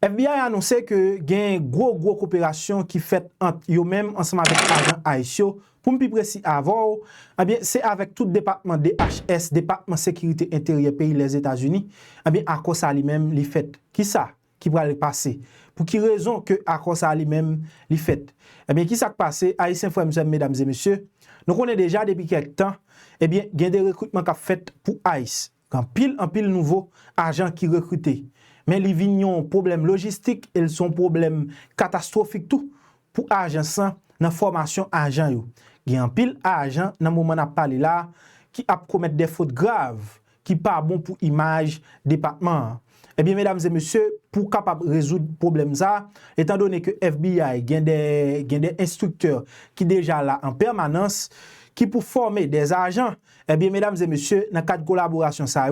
FBI a annoncé que gen gros coopération qui fait entre yo même ensemble avec agent haïtien pour me précis avant eh bien c'est avec tout département DHS département sécurité intérieure pays les États-Unis eh bien à cause ça lui-même li fait qui ça qui va le passer pour qui raison que à cause ça lui-même li fait eh bien qui ça passé haïtien frères mesdames et messieurs nous connaissons déjà depuis quelque temps eh bien gen des recrutements qu'a fait pour Haïti en pile nouveau agent qui recruté. Mais les vignes problème logistique, ils sont problème catastrophique tout pour agent sans dans formation agent yo. Il y a un pile agent dans moment n'a parlé là qui a commettre des fautes graves qui pas bon pour image département. Eh bien mesdames et messieurs, pour capable résoudre problème ça, étant donné que FBI gagne des instructeurs qui déjà là en permanence qui pour former des agents, eh bien, mesdames et messieurs, dans le cadre de collaboration, ça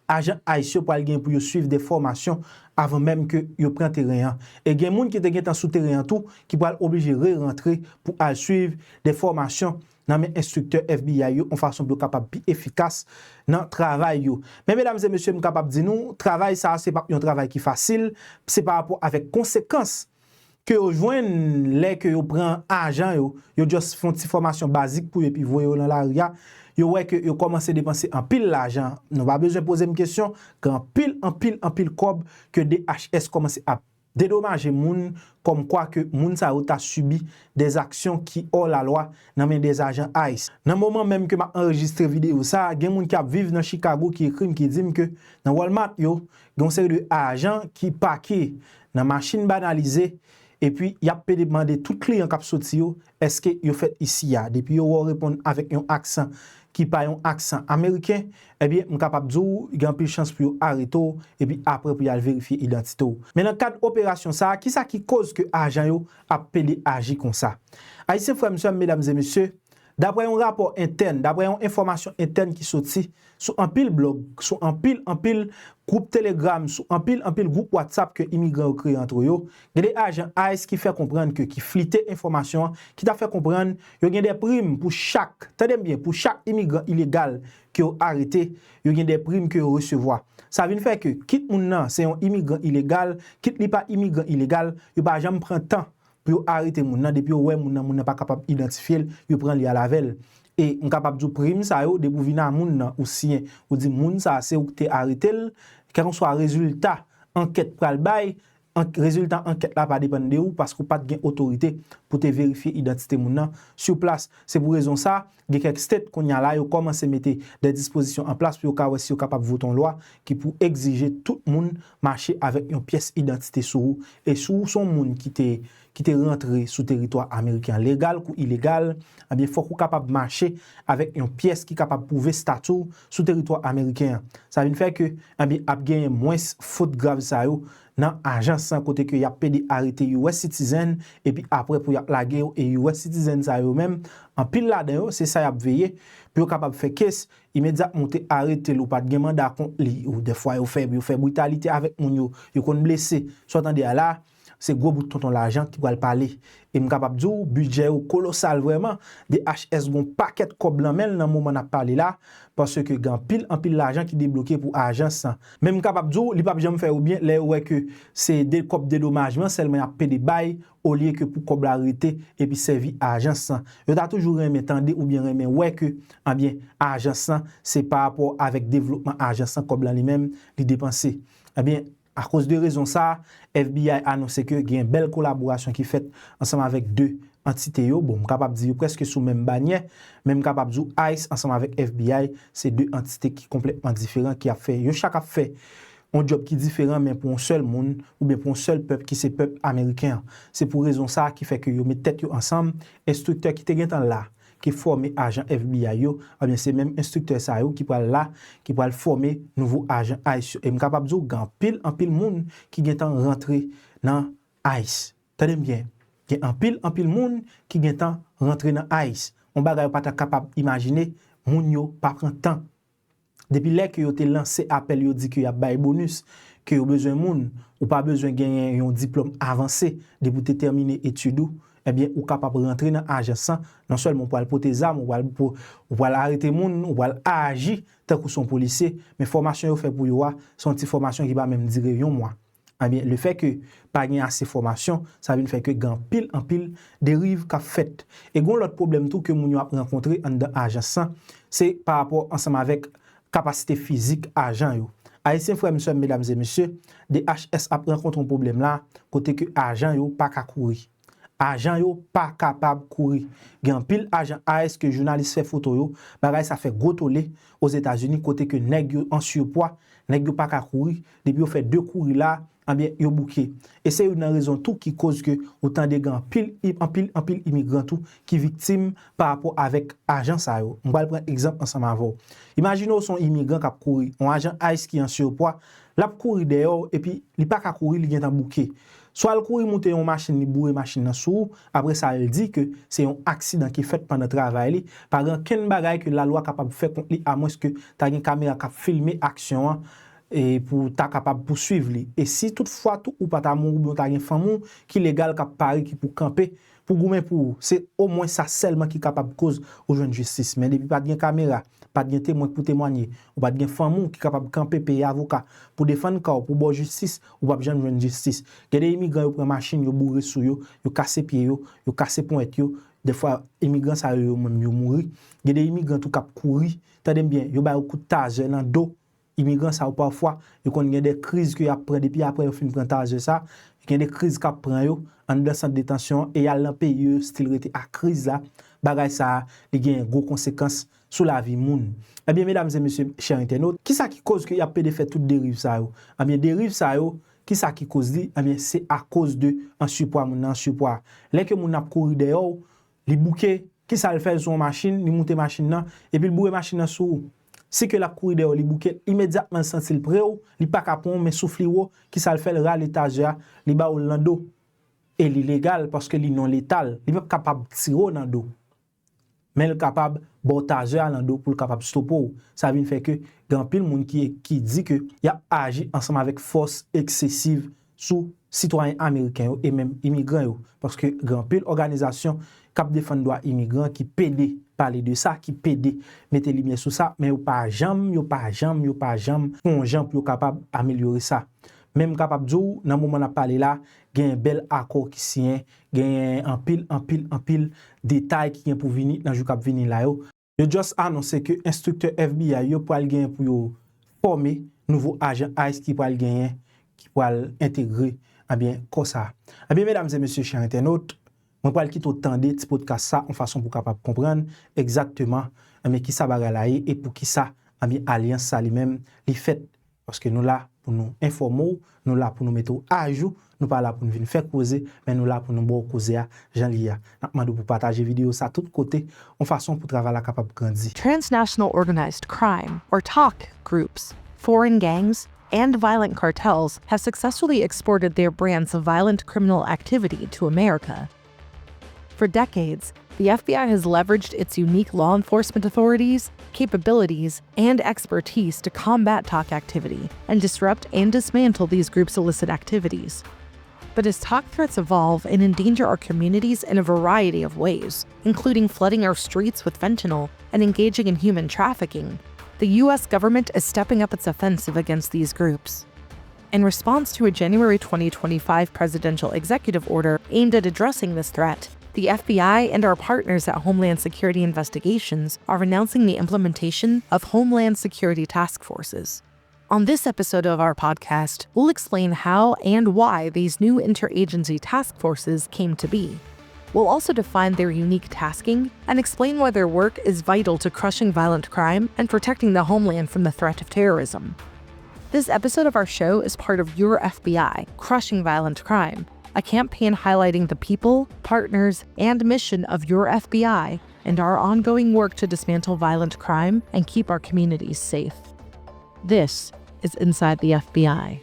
agents haïtiens pour suivre des formations avant même que yo prennent terrain. Et il y a des gens qui sont en souterrain tout, qui vont obligé de rentrer pour suivre des formations dans mes instructeurs FBI en façon plus capable plus efficace dans le travail. Mais mesdames et messieurs, je suis capable de dire nous, travail ça, c'est pas un travail qui est facile, c'est par rapport avec conséquences que vous joignent les que vous prenez argent vous juste font une formation basique pour et puis voyez dans l'arrière vous voyez que vous commencez à dépenser en pile l'argent nous pas besoin de poser une question quand en pile cob que DHS commence à dédommager moun comme quoi que moun ça a subi des actions qui hors la loi dans main des agents ICE. Dans le moment même que m'a enregistré vidéo ça, gen moun qui vivent dans Chicago qui écrit qui dit que dans Walmart yo, gon série de agents qui paquet dans machine banalisée. Et puis, il y a demandé tout client qui sorti est-ce que vous fait ici ya depuis vous répondre avec un accent qui pas un accent américain eh bien on capable dire il y a plus chance pour arrêter et puis après pour aller vérifier identité. Mais dans le cadre opération ça qui cause que agent yo appelé agir comme ça. Haïtien frères mesdames et messieurs, d'après un rapport interne, d'après une information interne qui sorti sur un pile blog, sur un pile groupe Telegram, sur un pile groupe WhatsApp que immigrants créé entre eux, il y a des agents ICE qui fait comprendre que qui flittent information, qui t'a fait comprendre il y a des primes pour chaque, tenez bien, pour chaque immigrant illégal qui a arrêté, il y a des primes que recevoir. Ça veut dire que quitte moun nan, c'est un immigrant illégal, quitte li pas immigrant illégal, il pas jamais prendre temps pour arrêter moun nan depuis ouais moun nan pas capable identifier, il prend li à la velle. Et on capable de prime ça yo de pour venir moun nan ou sien ou dit moun ça c'est ou t'es arrêté quel soit résultat enquête pral bay résultat enquête là pas dépendre de ou parce que pas de autorité pour te vérifier identité moun nan sur place. C'est pour raison ça il y a quelques states qu'on y a là yo commence à mettre des dispositions en place pour ka si capable voter une loi qui pour exiger tout monde marcher avec une pièce d'identité sur et sur son monde qui t'est rentré sous territoire américain légal ou illégal, eh bien faut qu'on capable marcher avec une pièce qui capable prouver statut sous territoire américain. Ça veut faire que eh bien a gagné moins faute grave ça yo dans agence sans côté que y a pédé arrêté US citizen et puis après pour y a la guerre et US citizen ça yo même en pile là-dedans c'est ça y a veillé pour capable faire caisse immédiatement monter arrêter ou pas de mandat contre lui ou des fois yo fait brutalité avec moun yo kon blessé soit attendez là c'est gros bout de tonton l'argent qui va le parler et me capable dire budget colossal vraiment des HS gon paquet cob blanc dans moment n'a parler là parce que grand en pile l'argent qui débloqué pour agence même capable dire li pas jamais faire ou bien les ouais que c'est des cob dédommagement seulement a payer des bail au lieu que pour cob l'arrêter et puis servi agence yo t'a toujours aimé tendre ou bien aimé ouais que en bien agence c'est par rapport avec développement agence cob là lui-même li dépenser eh bien à cause de raison ça, FBI a annoncé que il y a une belle collaboration qui fait ensemble avec deux entités bon capable dire presque sous même bannière, même capable dire ICE ensemble avec FBI, c'est deux entités qui complètement différentes qui a fait yo chaque a fait un job qui est différent mais pour un seul monde ou bien pour un seul peuple qui c'est peuple américain. C'est pour raison ça qui fait que yo met tête yo ensemble, instructeur qui était là qui formé agent FBI yo, eh bien c'est même instructeur ça yo qui va là qui va former nouveau agent ICE et capable dire grand pile en pile monde qui vient rentrer dans ICE. Tenez bien, il y a en pile monde qui vient rentrer dans ICE. On bagay pas capable imaginer moun yo pas prend temps. Depuis là que yo te lancé appel yo dit que y a bail bonus que yo besoin moun ou pas besoin gagner un diplôme avancé de pour terminer études eh bien ou capable rentrer dans agence non seulement pour porter des armes ou pour arrêter moun ou pour agir tant que son policier mais formation yo fait pour yo sont une formation qui va même durer un mois Eh bien, le fait que pas gain assez formation, ça veut faire que gan pile en pile dérive qu'a fait. Et gon l'autre problème tout que moun yo a rencontré en dans agence, c'est par rapport ensemble avec capacité physique agent yo. Haïtien frères et mesdames et messieurs, DHS a rencontré un problème là côté que agent yo pas ka courir. Agent yo pas capable courir. Gen pile agent AS que journaliste fait photo yo, bagay ça fait gros tollé aux États-Unis côté que nèg yo en surpoids, nèg yo pas ka courir, depuis yo fait 2 courir là, eh bien yo bouqué. Et c'est une raison tout qui cause que autant de gens pile immigrants tout qui victime par rapport avec agent ça yo. On va prendre exemple ensemble avant. Imaginez son immigrant qui a courir, un agent AS qui en surpoids, l'a courir dehors et puis il pas ka courir, il vient en bouqué. Soit le courir monter une machine, il bourre machine dans sous, après ça il dit que c'est un accident qui est fait pendant le travail, par exemple ken bagay que la loi capable faire contre lui à moins que tu as une caméra qui filmer action et pour ta capable poursuivre lui. Et si toutefois tout ou pas ta moun ou ta une femme qui légal qui pari qui pour camper pour goumen pour c'est au moins ça seulement qui capable cause au joindre justice, mais depuis pas de caméra, pas de témoin pour témoigner, ou pas de femme qui capable camper payer avocat pour défendre corps pour bonne justice ou pas jamais joindre justice. Il y a des immigrants qui prennent machine, yo bourré sou yo casser pied yo casser pointe yo, des fois immigrants ça yo même yo mourir. Il y a des immigrants tout cap courir, tendez bien, yo ba coup de tase dans dos. Immigrants ça parfois yo kon gen des crises que y a prend depuis après yo fin prend tase ça, il y a des crises qu'a prend yo en dans centre de détention et y a l'empêche style rete à crise là, bagay ça li gen gros conséquences sur la vie moun. Eh bien mesdames et messieurs chers internautes, qui ça qui cause que y a peu de fait toute dérive ça yo? Eh bien dérive ça yo, qui ça qui cause li? Eh bien c'est à cause de en surpoids moun en surpoids. Lè que moun a couru dehors, li bouquet, qui ça le fait sur machine, li monter machine nan et puis le bourrer machine nan sou. Si que la courir dehors, li bouquet immédiatement senti le pré ou, li pas capon mais souffle ou, qui ça le fait le ral étagère, li ba ou l'ando. Et l'illégal parce que li non létal, li pas capable tirer dans dos. Mais le capable botager dans dos pour le capable stopper. Ça vient faire que grand pile monde qui dit que y a agi ensemble avec force excessive sous citoyens américains et même immigrants parce que grand pile organisation cap défendre droit immigrants qui pédé parler de ça qui pédé mettre lumière sur ça mais yo pas jamais on jambe pour capable améliorer ça. Même capable dou dans moment n'a parler là, gen un bel accord qui signé, gen en pile détail qui vient pour venir dans jour cap venir là yo. Yo just annoncé que instructeur FBI yo pour gagner pour yo former nouveau agent ICE qui pour gagner qui pour intégrer bien comme ça. Bien mesdames et messieurs chers internautes, moi pour quitter autant de petit podcast ça en façon pour capable comprendre exactement mais qui ça baga là et pour qui ça bien alliance ça lui-même li fait parce que nous là pour nous informer, nous là pour nous mettre à jour, nous pas là pour nous venir faire causer, mais nous là pour nous bon causer à Jean-Lia. N'a pour partager vidéo ça tout côté en façon pour travailler capable grandir. Transnational organized crime, or TOC groups, foreign gangs, and violent cartels have successfully exported their brands of violent criminal activity to America. For decades, the FBI has leveraged its unique law enforcement authorities, capabilities, and expertise to combat TOC activity and disrupt and dismantle these groups' illicit activities. But as TOC threats evolve and endanger our communities in a variety of ways, including flooding our streets with fentanyl and engaging in human trafficking, the U.S. government is stepping up its offensive against these groups. In response to a January 2025 presidential executive order aimed at addressing this threat, the FBI and our partners at Homeland Security Investigations are announcing the implementation of Homeland Security Task Forces. On this episode of our podcast, we'll explain how and why these new interagency task forces came to be. We'll also define their unique tasking and explain why their work is vital to crushing violent crime and protecting the homeland from the threat of terrorism. This episode of our show is part of Your FBI, Crushing Violent Crime, a campaign highlighting the people, partners, and mission of Your FBI and our ongoing work to dismantle violent crime and keep our communities safe. This is Inside the FBI.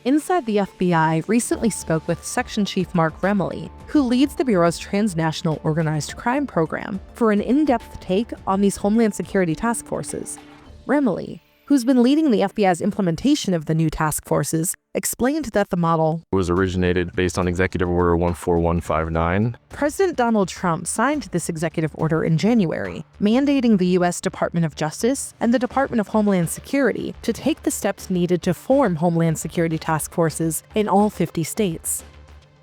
Inside the FBI recently spoke with Section Chief Mark Remley, who leads the Bureau's Transnational Organized Crime Program, for an in-depth take on these Homeland Security task forces. Remley, who who's been leading the FBI's implementation of the new task forces, explained that the model was originated based on Executive Order 14159. President Donald Trump signed this executive order in January, mandating the U.S. Department of Justice and the Department of Homeland Security to take the steps needed to form Homeland Security task forces in all 50 states.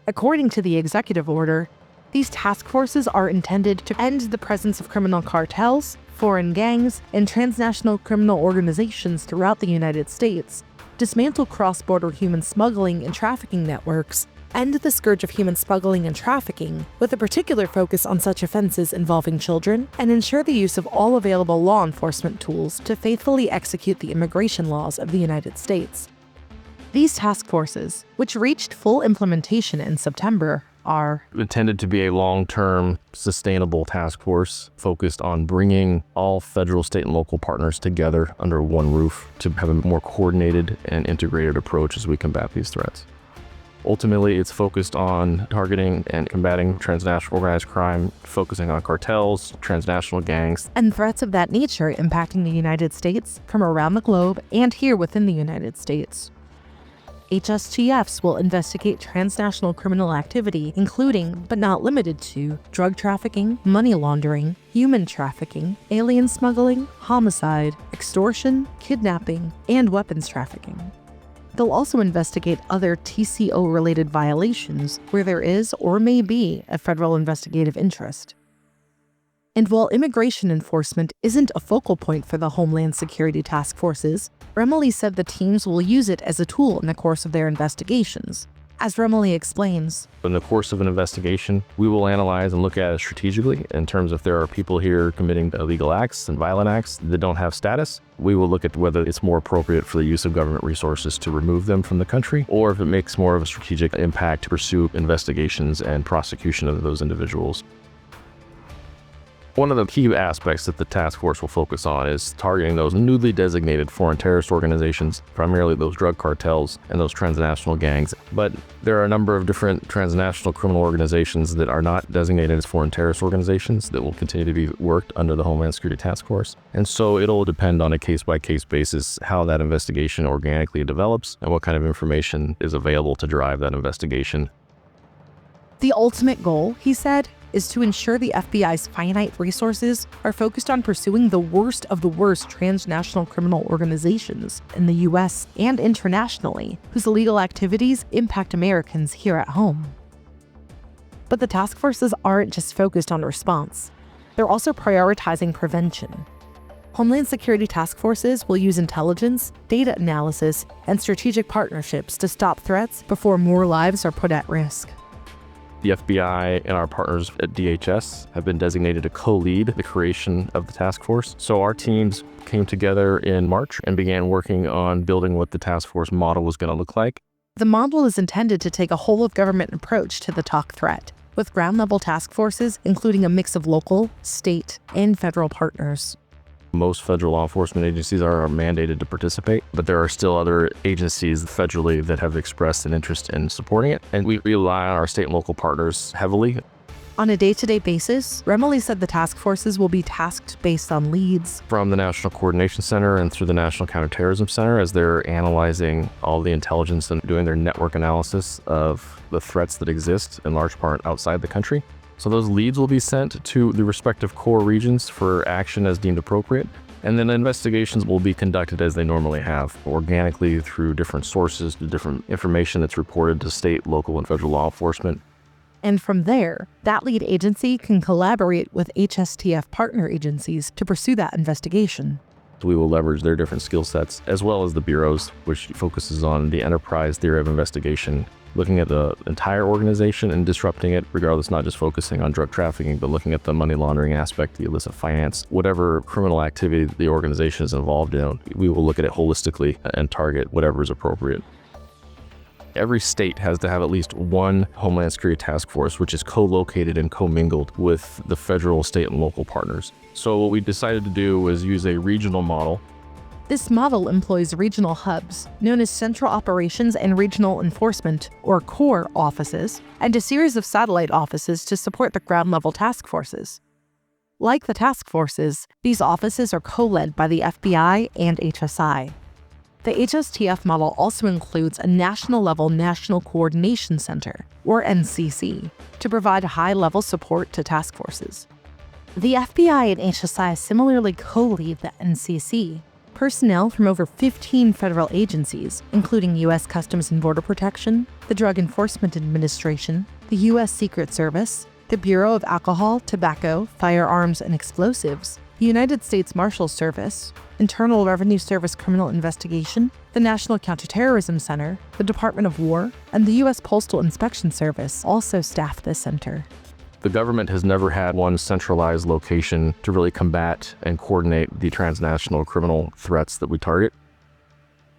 According to the executive order, these task forces are intended to end the presence of criminal cartels, foreign gangs, and transnational criminal organizations throughout the United States, dismantle cross-border human smuggling and trafficking networks, end the scourge of human smuggling and trafficking, with a particular focus on such offenses involving children, and ensure the use of all available law enforcement tools to faithfully execute the immigration laws of the United States. These task forces, which reached full implementation in September, are intended to be a long-term, sustainable task force focused on bringing all federal, state, and local partners together under one roof to have a more coordinated and integrated approach as we combat these threats. Ultimately, it's focused on targeting and combating transnational organized crime, focusing on cartels, transnational gangs, and threats of that nature impacting the United States from around the globe and here within the United States. HSTFs will investigate transnational criminal activity, including, but not limited to, drug trafficking, money laundering, human trafficking, alien smuggling, homicide, extortion, kidnapping, and weapons trafficking. They'll also investigate other TCO-related violations where there is or may be a federal investigative interest. And while immigration enforcement isn't a focal point for the Homeland Security task forces, Remily said the teams will use it as a tool in the course of their investigations. As Remily explains, in the course of an investigation, we will analyze and look at it strategically in terms of if there are people here committing illegal acts and violent acts that don't have status. We will look at whether it's more appropriate for the use of government resources to remove them from the country, or if it makes more of a strategic impact to pursue investigations and prosecution of those individuals. One of the key aspects that the task force will focus on is targeting those newly designated foreign terrorist organizations, primarily those drug cartels and those transnational gangs. But there are a number of different transnational criminal organizations that are not designated as foreign terrorist organizations that will continue to be worked under the Homeland Security Task Force. And so it'll depend on a case-by-case basis how that investigation organically develops and what kind of information is available to drive that investigation. The ultimate goal, he said, is to ensure the FBI's finite resources are focused on pursuing the worst of the worst transnational criminal organizations in the U.S. and internationally, whose illegal activities impact Americans here at home. But the task forces aren't just focused on response. They're also prioritizing prevention. Homeland Security task forces will use intelligence, data analysis, and strategic partnerships to stop threats before more lives are put at risk. The FBI and our partners at DHS have been designated to co-lead the creation of the task force. So our teams came together in March and began working on building what the task force model was going to look like. The model is intended to take a whole-of-government approach to the talk threat, with ground-level task forces including a mix of local, state, and federal partners. Most federal law enforcement agencies are mandated to participate, but there are still other agencies federally that have expressed an interest in supporting it, and we rely on our state and local partners heavily. On a day-to-day basis, Remily said the task forces will be tasked based on leads from the National Coordination Center and through the National Counterterrorism Center as they're analyzing all the intelligence and doing their network analysis of the threats that exist in large part outside the country. So those leads will be sent to the respective core regions for action as deemed appropriate. And then investigations will be conducted as they normally have, organically through different sources, the different information that's reported to state, local, and federal law enforcement. And from there, that lead agency can collaborate with HSTF partner agencies to pursue that investigation. We will leverage their different skill sets, as well as the bureaus, which focuses on the enterprise theory of investigation, looking at the entire organization and disrupting it, regardless, not just focusing on drug trafficking, but looking at the money laundering aspect, the illicit finance, whatever criminal activity the organization is involved in. We will look at it holistically and target whatever is appropriate. Every state has to have at least one Homeland Security task force, which is co-located and commingled with the federal, state, and local partners. So what we decided to do was use a regional model. This model employs regional hubs, known as Central Operations and Regional Enforcement, or CORE offices, and a series of satellite offices to support the ground-level task forces. Like the task forces, these offices are co-led by the FBI and HSI. The HSTF model also includes a national-level National Coordination Center, or NCC, to provide high-level support to task forces. The FBI and HSI similarly co-lead the NCC. Personnel from over 15 federal agencies, including U.S. Customs and Border Protection, the Drug Enforcement Administration, the U.S. Secret Service, the Bureau of Alcohol, Tobacco, Firearms, and Explosives, the United States Marshals Service, Internal Revenue Service Criminal Investigation, the National Counterterrorism Center, the Department of War, and the U.S. Postal Inspection Service also staff this center. The government has never had one centralized location to really combat and coordinate the transnational criminal threats that we target.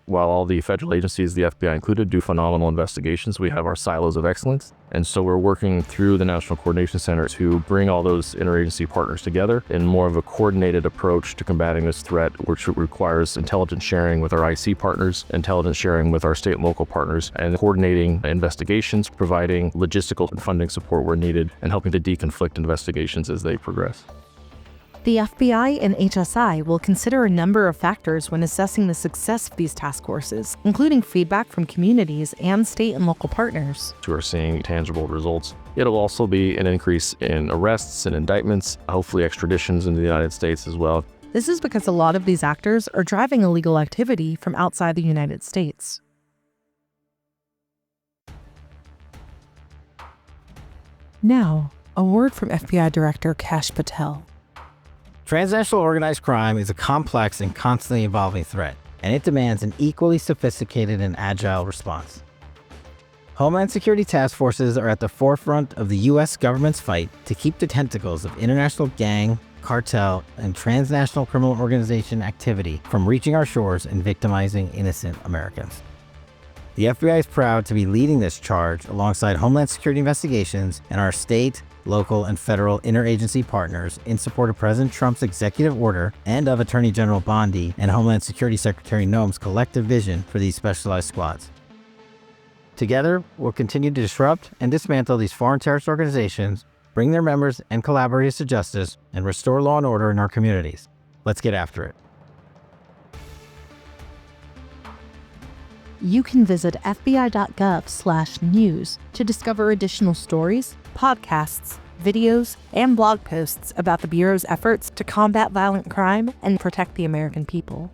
While all the federal agencies, the FBI included, do phenomenal investigations, we have our silos of excellence. And so we're working through the National Coordination Center to bring all those interagency partners together in more of a coordinated approach to combating this threat, which requires intelligence sharing with our IC partners, intelligence sharing with our state and local partners, and coordinating investigations, providing logistical and funding support where needed, and helping to deconflict investigations as they progress. The FBI and HSI will consider a number of factors when assessing the success of these task forces, including feedback from communities and state and local partners who are seeing tangible results. It'll also be an increase in arrests and indictments, hopefully extraditions into the United States as well. This is because a lot of these actors are driving illegal activity from outside the United States. Now, a word from FBI Director Kash Patel. Transnational organized crime is a complex and constantly evolving threat, and it demands an equally sophisticated and agile response. Homeland Security task forces are at the forefront of the U.S. government's fight to keep the tentacles of international gang, cartel, and transnational criminal organization activity from reaching our shores and victimizing innocent Americans. The FBI is proud to be leading this charge alongside Homeland Security investigations and our state, local, and federal interagency partners in support of President Trump's executive order and of Attorney General Bondi and Homeland Security Secretary Noem's collective vision for these specialized squads. Together, we'll continue to disrupt and dismantle these foreign terrorist organizations, bring their members and collaborators to justice, and restore law and order in our communities. Let's get after it. You can visit fbi.gov/news to discover additional stories, podcasts, videos, and blog posts about the Bureau's efforts to combat violent crime and protect the American people.